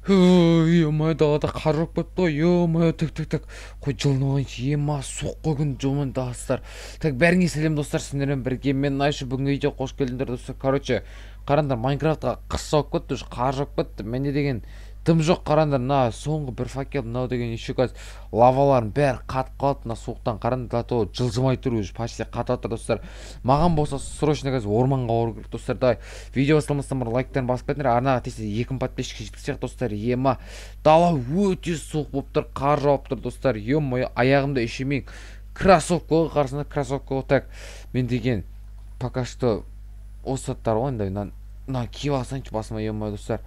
Ё-моё, далада қар жауып кетті ғой. Ё-моё, тік. Қой жылынайыншы, ема соққы күн жомын достар. Так, бәріңе сәлем достар, сендермен бірге. Мен Айшы, бүгінгі видео қош келдіңдер достар. Короче, қараңдар, Майнкрафтқа қыс жауып кетті, уже қар жауып кетті. Менде деген дым жоқ, қараңдар, мына соңғы бір факел, мынау деген еще қазір лавалардың бәрі қатып қалды. Мына суықтан қараңдар, зато жылжымай тұр, уже почти қатып жатыр достар. Маған болса срочно қазір орманға бару керек достар. Давай, видео бастамастан бұрын лайктарын басып кетіңдер. Арнаға тисе 2000 подписчикке жеткізсек сияқты достар. Ема дала өте суық болып тұр, қар жауып тұр достар. Ё-моё, аяғымда üşемейін. Кроссовка қарсында кроссовка. Так, мен деген пока что осы заттар ғой, енді мына киіп алсайыншы басыма. Ё-моё достар,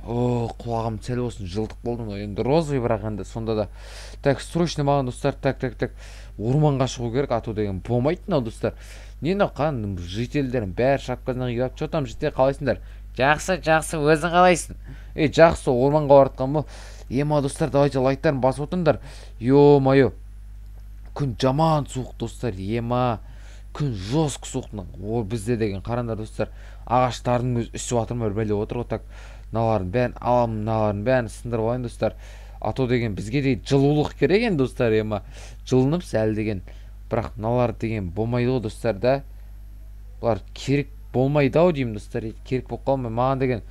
құлағым сәл болсын жылдық болды ғой, енді розовый, бірақ енді сонда да. Так, срочно маған достар, так, орманға шығу керек, ату деген болмайды мынау достар. Не мынау қан жителдердің бәрі шапкасына киіп алып, что там жителер, қалайсыңдар? Жақсы, өзің қалайсың? Жақсы, орманға баратқан бұл. Ема достар, давайте лайктарын басып отырыңдар. Ё-моё, күн жаман суық достар. Ема күн жосқы суық. Ол бізде деген қараңдар достар, ағаштардың өз үсіп жатыр ма, біліп отыр ғой. Так, мыналардың бәрін аламын, мыналардың бәрін сындырып алайын достар. Ато деген бізге де жылулық керек енді достар. Ема жылынып сәл деген, бірақ мыналар деген болмайды ғой достар да. Бұлар керек болмайды ау деймін достар. Керек болып қалмай, маған деген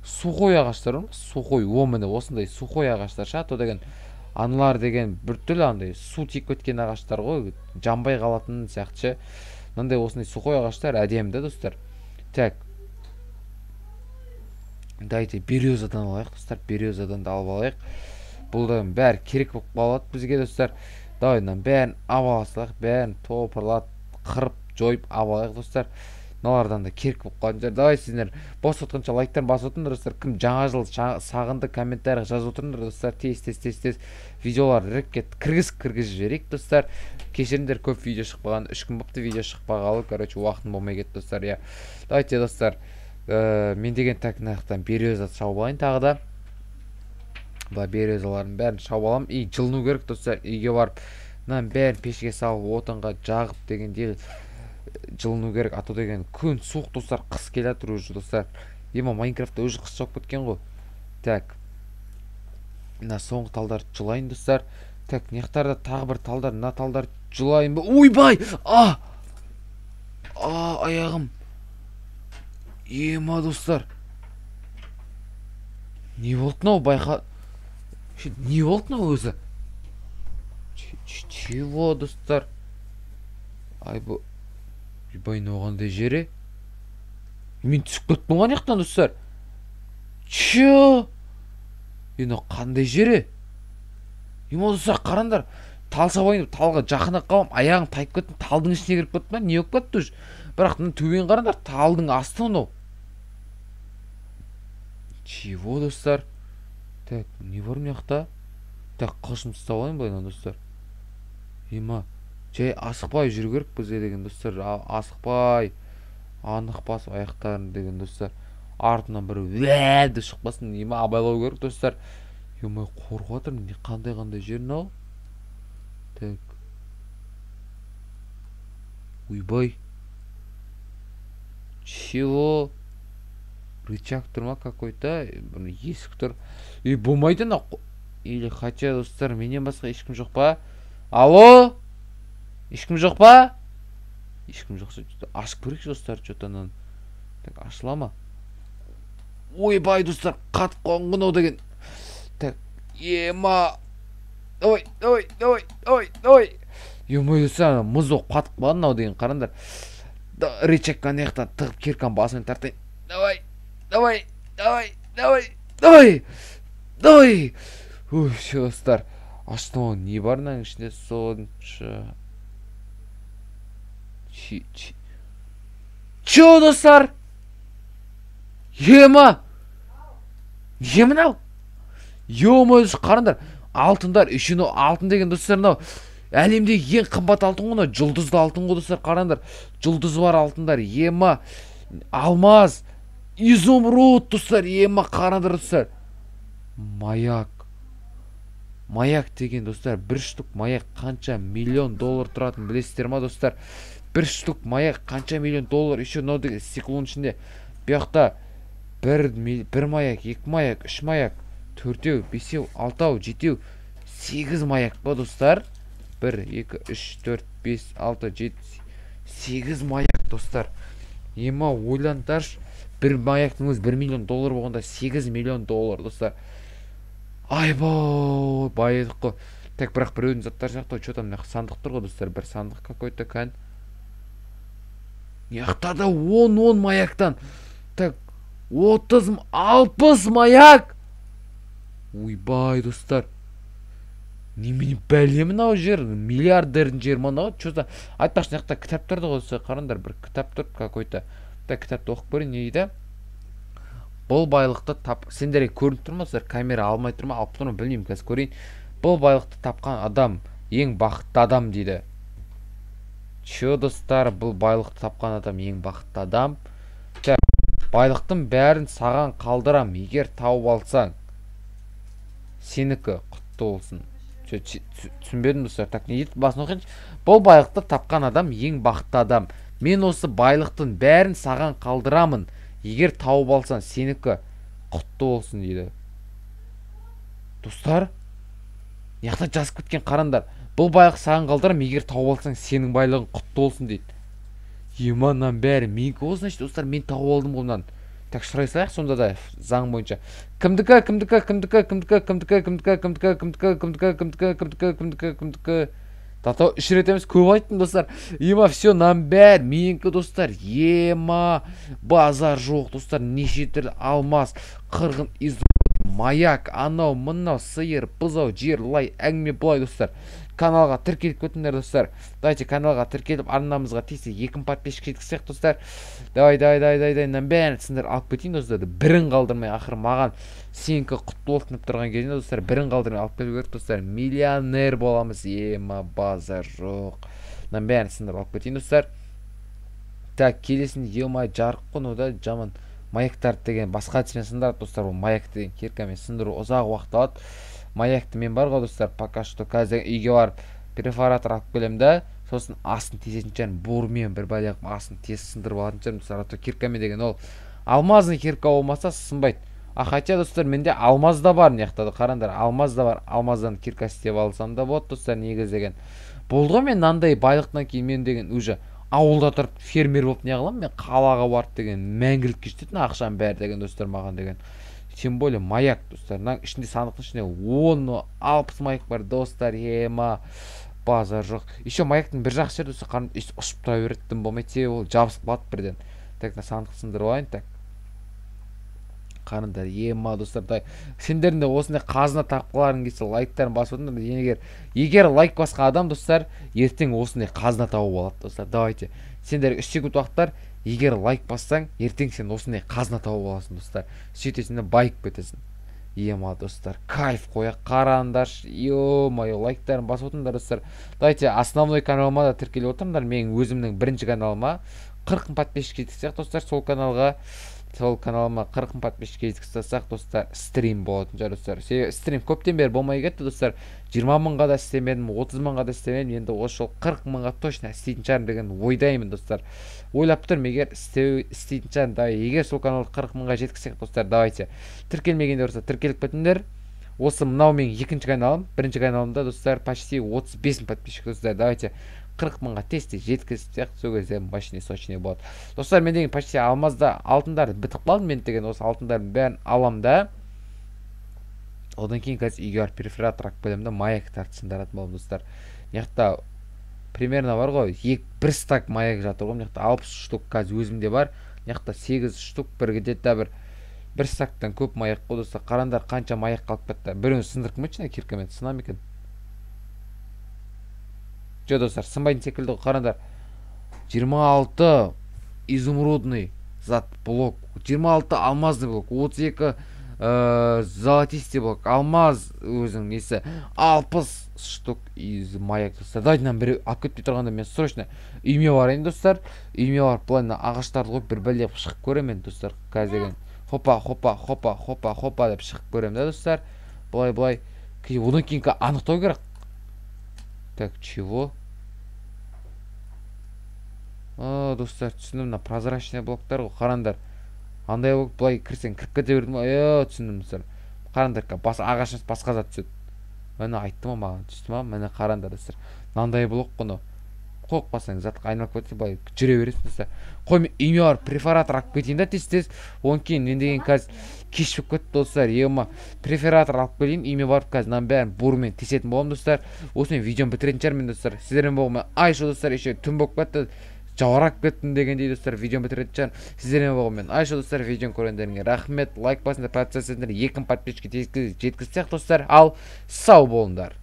сухой ағаштар ғой, сухой, міне осындай сухой ағаштар ша. Ато деген аналар деген біртүрлі андай су тиіп кеткен ағаштар ғой, жанбай қалатын сияқты. Мынандай осындай сухой ағаштар әдемі да достар. Так, дайте березадан алайық достар, березадан да алып алайық. Бұл да бәрі керек болып қалады бізге достар. Давай, бәрін алып алайық, бәрін топырлап, қырып, жойып алып алайық достар. Мыналардан да керек болып қалыңдар. Давай, сіздер бос отқанша лайктарын басып отырыңдар достар. Кім жаңа жыл сағынды, комментарийға жазып отырыңдар достар. Тез видеолар ретке кіргізіп жіберейік достар. Кешіріңдер, көп видео шықпаған, 3 күн болыпты видео шықпағалы. Короче, уақытым болмай кетті достар. Я давайте достар, мен деген тақнақтан береза шауып алайын тағы да. Бұл березалардың бәрін шауып алам. Жылыну керек достар. Үйге барып, бәрін пешке салып, отынға жағып дегенде жылыну керек. Ато деген күн суық достар, қыс келе жатыр уже достар. Ема Майнкрафтта уже қыс жауып кеткен ғой. Так, мына соңғы талдар жылайын достар. Так, неқтарда тағы бір талдар, мына талдар жылайын ба? Ойбай! Аяғым. Ема достар, не болды мынау, байқа? Не болды мынау өзі? Чего достар? Ай, бұл ойбай, оғандай жері. Мен түсіп кеттім ғой аяқтан достар. Чё? Енді қандай жері? Ема достар, қараңдар, тал сабайын, талға жақындап қалам, аяғым тайып кеттім, талдың ішіне кіріп кеттім. Не болып кетті уже? Бірақ төбен қараңдар, талдың асты мынау. Чего достар? Так, не бар мыяқта? Так, қылышым ұстап алайын былай достар. Ема жай асықпай жүру керек бізге деген достар. Асықпай, анық басып аяқтарын деген достар. Артынан бір вәді шықпасын. Ема абайлау керек достар. Ема қорқып жатырмын, қандай жер мынау? Так, ойбай, чего? Рычаг тұр ма какой-то? Есік тұр. Болмайды на. Или хотя достар, менен басқа ешкім жоқ па? Алло? Ешкім жоқ па? Ешкім жоқса ашып көрейікші достар, что-то. Так, ашыла ма? Ойбай достар, қатып қалған мынау деген. Так, ема. Ой. Ема достар, мұз болып қатып қалған мынау деген, қараңдар. Рычагқа неқтан тығып керкан басымен тартайын. Давай. Ой, достар, аштым, не бар мынаның ішінде сонша? Чё достар? Ема мынау? Ема қараңдар, алтындар, үшін алтын деген достар, мынау әлемдегі ең қымбат алтын ғой, жұлдызды алтын ғой достар, қараңдар. Жұлдызы бар алтындар. Ема алмаз, изумруд достар. Ема қараңдар достар. Маяк деген достар, бір штук маяк қанша миллион доллар тұратын білесіздер ма достар? Бір штук маяк қанша миллион доллар, еще мынау деген стеклоның ішінде. Бұяқта бір маяк, екі маяк, үш маяк, төртеу, бесеу, алтау, жетеу, 8 маяк па достар. 1, 2, 3, 4, 5, 6, 7, 8 маяк достар. Ема ойландаршы, бір маяктың өзі 1 миллион доллар болғанда 8 миллион доллар достар. Айбой, байыдық қой. Так, бірақ біреудің заттар жақты, что там, сандық тұр ғой достар, бір сандық какой-то кән. Яқтада 10 маяктан. Так, 30, 60 маяк. Ойбай достар. Немене бәлемін ау жер, миллиардердің жер мынау, что-то айтпақшы жақта кітап тұрды ғой достар, қараңдар, бір кітап тұр какой-то. Так, кітапты оқып көрейін, не дейді? Бұл байлықты сендерге көрініп тұр ма достар, камера алмай тұр ма, алып тұр ма білмеймін, қазір көрейін. Бұл байлықты тапқан адам ең бақытты адам дейді. Че достар, бұл байлықты тапқан адам ең бақытты адам. Байлықтың бәрін саған қалдырам, егер тауып алсаң. Сенікі құтты болсын. Түсінбедім достар. Так, не дейді? Басын оқиыншы. Бұл байлықты тапқан адам ең бақытты адам. Мен осы байлықтың бәрін саған қалдырамын. Егер тауып алсаң, сенікі құтты болсын дейді. Достар, яқта жазып кеткен қарандар. Бұл байлық саған қалдырам, егер тауып алсаң, сенің байлығың құтты болсын дейді. Еманнан бәрі менікі болсын, достар, мен тауып алдым қолынан. Так, сұрай салайық сонда да заң бойынша. Кімдікі. Татау үш рет емес көп айттым достар. Ема все нам бәр менікі достар. Ема базар жоқ достар. Неше түрлі алмас, қырғын, изумруд, маяк, анау, мынау, сиыр, бұзау, жер, лай, әңгіме бұлай достар. Каналға тіркеліп көтіңдер достар. Давайте каналға тіркеліп арнамызға тесе 2 подписчик жеткізсек достар. Давай, бәрін сендер алып кетейін достар. Бірін қалдырмай, ақыр маған сенікі құтты болсын деп тұрған кезінде достар, бірін қалдырмай алып келу керек достар. Миллионер боламыз. Ема базар жоқ. Бәрін сендер алып кетейін достар. Так, келесінде еумай жарық қонуда жаман маяктар деген басқа әдіспен сындырады достар. Ол маяк деген киркамен сындыру ұзақ уақыт алады. Маякты мен бар ғой достар, пока что қазір үйге барып перфоратор алып келем да, сосын астын тесетін шығармын, бормен бір бәлек астын тесіп сындырып алатын шығармын достар. А то киркамен деген ол алмазный кирка болмаса сынбайды. А хотя достар, менде алмаз да бар, неқтады қараңдар, алмаз да бар. Алмаздан кирка істеп алсам да болады достар, негіз деген. Болды ғой мен мынандай байлықтан кейін мен деген уже ауылда тұрып фермер болып не қыламын, мен қалаға барып деген мәңгілікке жететін ақшам бәрі деген достар маған деген. Тем более маяк достар. Ішінде сандықтың ішінде 10-60 маяк бар достар. Ема базар жоқ. Еще маяктың бір жақсы жері достар, қарым ұшып тұра береттім болмайды, ол жабысып қалады бірден. Так, сандық сындырып алайын. Так, қарындар, ема достар. Сендердің де осындай қазына тапқыларың келсе лайктарын басып отырыңдар. Егер лайк басқан адам достар, ертең осындай қазына тауып алады достар. Давайте. Сендер 3 секунд уақыттар, егер лайк бассаң, ертең сен осындай қазына тауып аласың достар. Сөйтесің де байып кетесің. Ема достар, кайф қоя қараңдаршы. Ё-майо, лайктарын басып отырыңдар достар. Давайте основной каналыма да тіркеліп отырыңдар. Менің өзімнің бірінші каналыма 40 подписчик жеткізсек достар, сол каналыма 40 подписчик жеткізсек достар, стрим болатын шығар достар. Стрим көптен бері болмай кетті достар. 20 мыңға да істемедім, 30 мыңға да істемедім. Енді осы жол 40 мыңға точно істейтін шығармын деген ойдаймын достар. Ойлап тұрмын, егер істейтін шығармын. Егер сол каналды 40 мыңға жеткізсек достар, давайте. Тіркелмегендер болса тіркеліп кетіңдер. Осы мынау менің екінші каналым. Бірінші каналымда достар почти 35 подписчик достар. Давайте 40 мыңға тесте жеткізсек, сол кезде машине сочине болады. Достар, мен деген почти алмазда алтындарды бітіп қалдым. Мен деген осы алтындардың бәрін алам да. Одан кейін қазір үйге барып перфоратор алып келем да, маяк тартысындаратын боламын достар. Яқта примерно бар ғой, бір стак маяк жатыр ғой. Яқта 60 штук қазір өзімде бар. Яқта 8 штук, бір где-то бір стактан көп маяк қой достар. Қарандар қанша маяк қалып кетті. Біреуін сындырып кетші киркамен, сынам екен. Жо достар, сынбайтын секілді қарандар. 26 изумрудный зат блок, 26 алмазный блок, 32 золотистый блок, алмаз өзің несі, 60 штук из маяк достар. Дайдынан бірі алып кетпей тұрғанда мен срочно үйме барайын достар. Үйме барып былай ағаштарды қойып бір бәлеп шығып көремін достар. Қазір хопа деп шығып көремін да достар. Былай. Одан кейін анықтау керек. Так, чего? Достар, түсіндім, мына прозрачный блоктар ғой, қарандар. Андай болып, былай кірсең, кіріп кете бердім. Түсіндім достар. қараңдар бас ағашымыз басқа зат түседі. Міне айттым ма маған, түсті ма? Міне қараңдар достар, мынандай блок құны қойып қалсаң затқа айналып кетсе былай жүре бересің достар. Қой мен үйіме барып префератор алып кетейін да тез одан кейін мен деген қазір кеш болып кетті достар. Ема префератор алып келейін, үйіме барып қазір мынаның бәрін бурумен тесетін боламын достар. осымен видеоны бітіретін шығармын достар. Сіздермен болғанмен айшо достар, еще түн болып кетті, жауырап кеттім дегендей достар, видеоны бітіретін шығармын. Сіздермен болғанмен айшо достар, видеоны көргендеріңе рахмет, лайк басыңдар, подписаться етіңдер, 2000 подписчикке жеткізсек достар. Ал сау болыңдар.